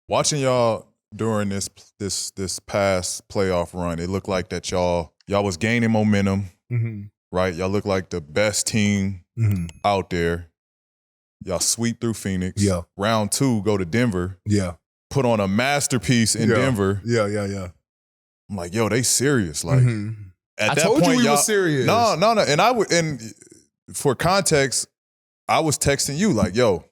Watching y'all during this past playoff run, it looked like that y'all was gaining momentum, right? Y'all look like the best team out there. Y'all sweep through Phoenix. Yeah. Round 2, go to Denver. Yeah. Put on a masterpiece in Denver. Yeah. I'm like, yo, they serious. Like at I that told point, you we y'all, were serious. No. And for context, I was texting you like, yo,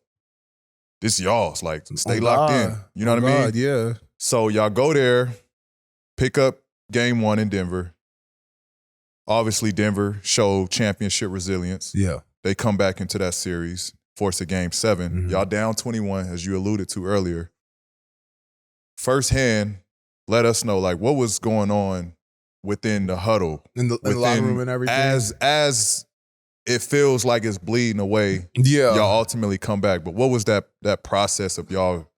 this y'all's. Like, stay locked in. You know what I mean? Yeah. So y'all go there, pick up game 1 in Denver. Obviously, Denver showed championship resilience. Yeah. They come back into that series, force a game 7. Y'all down 21, as you alluded to earlier. Firsthand, let us know, like, what was going on within the huddle. In the locker room and everything. As it feels like it's bleeding away, y'all ultimately come back. But what was that process of y'all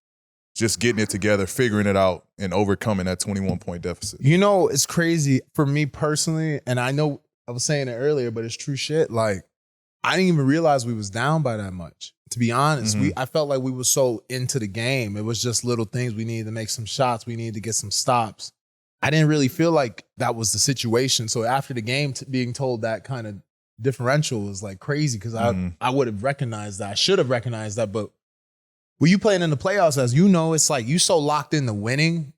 just getting it together, figuring it out, and overcoming that 21-point deficit? You know, it's crazy for me personally, and I know I was saying it earlier, but it's true shit. Like, I didn't even realize we was down by that much. To be honest, I felt like we were so into the game. It was just little things. We needed to make some shots. We needed to get some stops. I didn't really feel like that was the situation. So after the game, being told that kind of differential was like crazy because I would have recognized that. I should have recognized that. But when you playing in the playoffs, as you know, it's like you so locked into winning,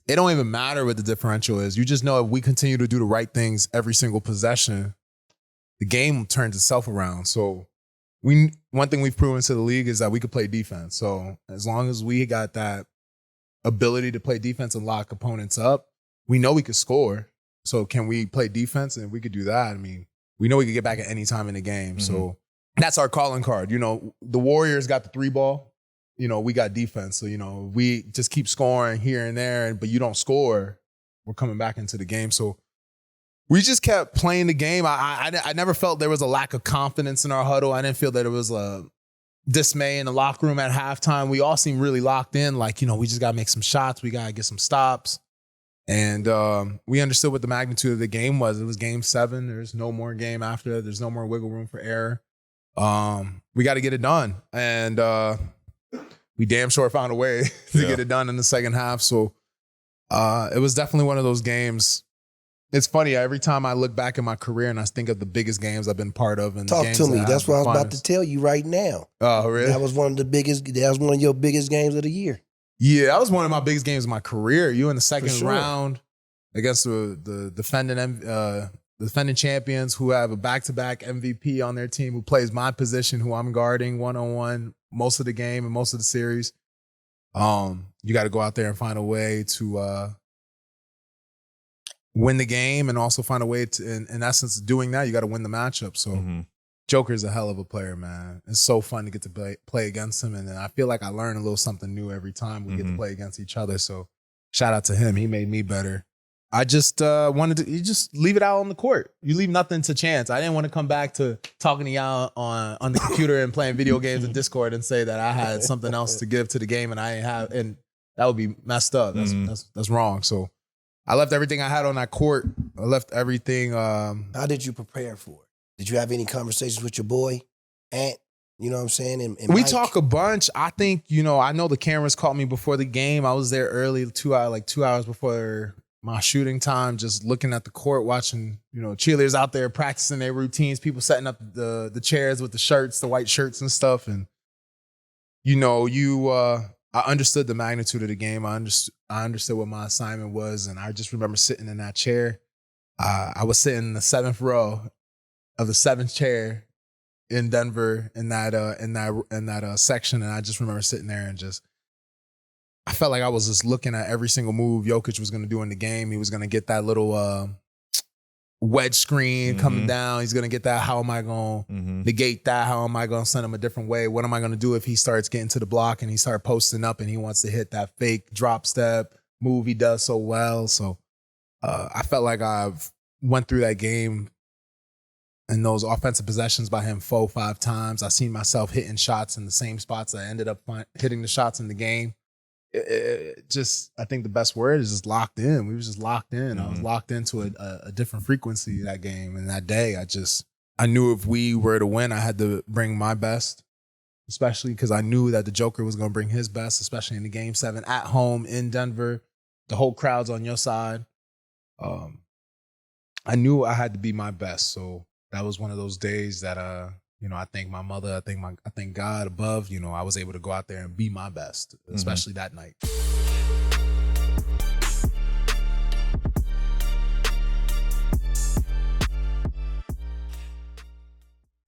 it don't even matter what the differential is. You just know if we continue to do the right things every single possession, the game turns itself around. So one thing we've proven to the league is that we could play defense. So as long as we got that ability to play defense and lock opponents up, we know we could score. So can we play defense? And if we could do that, I mean, we know we could get back at any time in the game. So that's our calling card. You know, the Warriors got the 3-ball. You know, we got defense. So, you know, we just keep scoring here and there, but you don't score, we're coming back into the game. So we just kept playing the game. I never felt there was a lack of confidence in our huddle. I didn't feel that it was a dismay in the locker room at halftime. We all seemed really locked in. Like, you know, we just got to make some shots. We got to get some stops. And we understood what the magnitude of the game was. It was game 7. There's no more game after that. There's no more wiggle room for error. We got to get it done. And we damn sure found a way to get it done in the second half. So it was definitely one of those games. It's funny, every time I look back in my career and I think of the biggest games I've been part of. And Talk the games to me. that That's what I was finals. about to tell you right now. Oh, really? That was one of your biggest games of the year. Yeah, that was one of my biggest games of my career. You in the second sure. round against the defending champions who have a back-to-back MVP on their team, who plays my position, who I'm guarding one-on-one most of the game and most of the series. You got to go out there and find a way to win the game, and also find a way to, in essence, doing that, you got to win the matchup. So Joker's a hell of a player, man. It's so fun to get to play against him, and I feel like I learn a little something new every time we get to play against each other. So shout out to him. He made me better. I just wanted to, you just leave it out on the court. You leave nothing to chance. I didn't want to come back to talking to y'all on the computer and playing video games in Discord and say that I had something else to give to the game and I didn't have, and that would be messed up. That's wrong. So I left everything I had on that court. I left everything. How did you prepare for it? Did you have any conversations with your boy, Ant? You know what I'm saying? And we Mike? talk a bunch. I think, you know, I know the cameras caught me before the game. I was there early, 2 hours before my shooting time, just looking at the court, watching, you know, cheerleaders out there practicing their routines, people setting up the chairs with the shirts, the white shirts and stuff. And, you know, I understood the magnitude of the game. I understood what my assignment was. And I just remember sitting in that chair. I was sitting in the 7th row of the 7th chair in Denver in that section. And I just remember sitting there and I felt like I was just looking at every single move Jokic was going to do in the game. He was going to get that little wedge screen coming down. He's going to get that. How am I going to negate that? How am I going to send him a different way? What am I going to do if he starts getting to the block and he starts posting up and he wants to hit that fake drop step move he does so well? So I felt like I've went through that game and those offensive possessions by him 4-5 times. I seen myself hitting shots in the same spots I ended up hitting the shots in the game. I think the best word is just locked in. We was just locked in. I was locked into a different frequency that game. And that day, I knew if we were to win, I had to bring my best. especially because I knew that the Joker was going to bring his best, especially in the Game 7 at home in Denver. The whole crowd's on your side. I knew I had to be my best. So that was one of those days that, I thank my mother, I thank God above, I was able to go out there and be my best, especially that night.